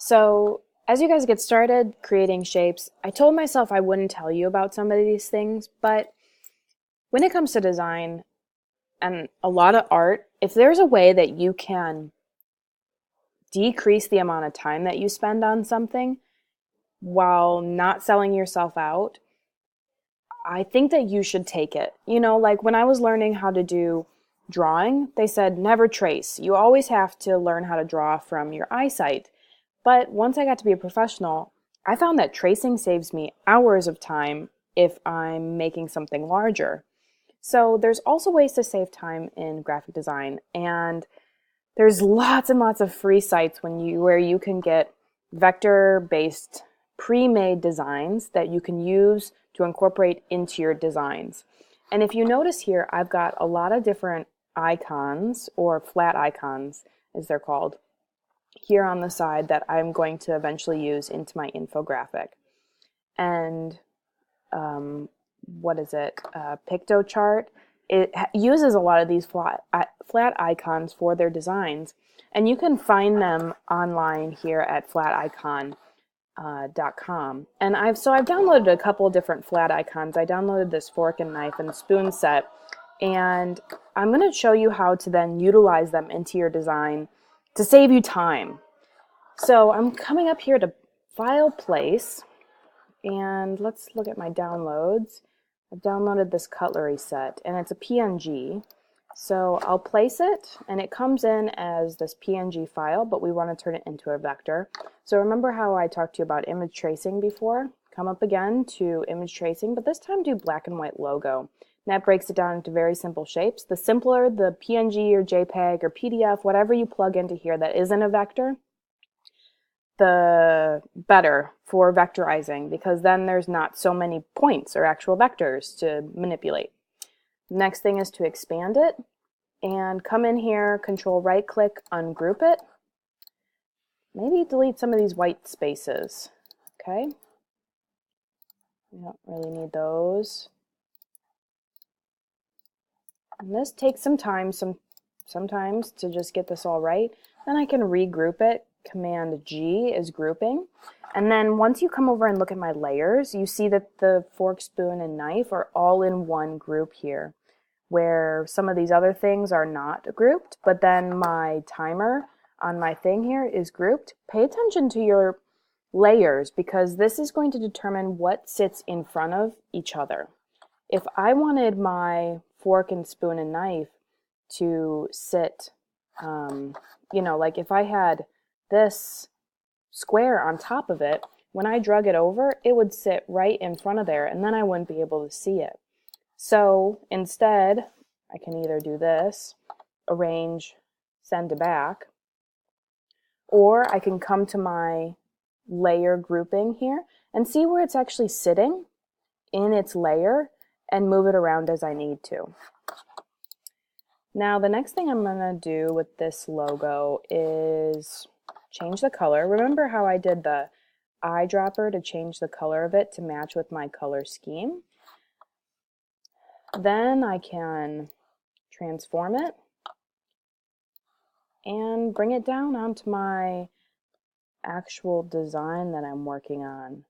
So, as you guys get started creating shapes, I told myself I wouldn't tell you about some of these things, but when it comes to design and a lot of art, if there's a way that you can decrease the amount of time that you spend on something while not selling yourself out, I think that you should take it. Like when I was learning how to do drawing, they said never trace. You always have to learn how to draw from your eyesight. But once I got to be a professional, I found that tracing saves me hours of time if I'm making something larger. So there's also ways to save time in graphic design, and there's lots and lots of free sites where you can get vector-based pre-made designs that you can use to incorporate into your designs. And if you notice here, I've got a lot of different icons, or flat icons as they're called, here on the side that I'm going to eventually use into my infographic. And what is it? Piktochart. It uses a lot of these flat icons for their designs, and you can find them online here at flaticon.com. And I've downloaded a couple different flat icons. I downloaded this fork and knife and spoon set, and I'm going to show you how to then utilize them into your design to save you time. So I'm coming up here to File Place, and let's look at my downloads. I've downloaded this cutlery set, and it's a PNG. So I'll place it, and it comes in as this PNG file, but we want to turn it into a vector. So remember how I talked to you about image tracing before? Come up again to image tracing, but this time do black and white logo. And that breaks it down into very simple shapes. The simpler the PNG or JPEG or PDF, whatever you plug into here that isn't a vector, the better for vectorizing, because then there's not so many points or actual vectors to manipulate. Next thing is to expand it, and come in here, control right click, ungroup it. Maybe delete some of these white spaces. Okay, we don't really need those. And this takes some time sometimes to just get this all right. Then I can regroup it. Command G is grouping. And then once you come over and look at my layers, you see that the fork, spoon, and knife are all in one group here, where some of these other things are not grouped, but then my timer on my thing here is grouped. Pay attention to your layers, because this is going to determine what sits in front of each other. If I wanted my fork and spoon and knife to sit, like if I had this square on top of it, when I drug it over, it would sit right in front of there, and then I wouldn't be able to see it. So instead, I can either do this, arrange, send to back, or I can come to my layer grouping here and see where it's actually sitting in its layer and move it around as I need to. Now the next thing I'm going to do with this logo is change the color. Remember how I did the eyedropper to change the color of it to match with my color scheme? Then I can transform it and bring it down onto my actual design that I'm working on.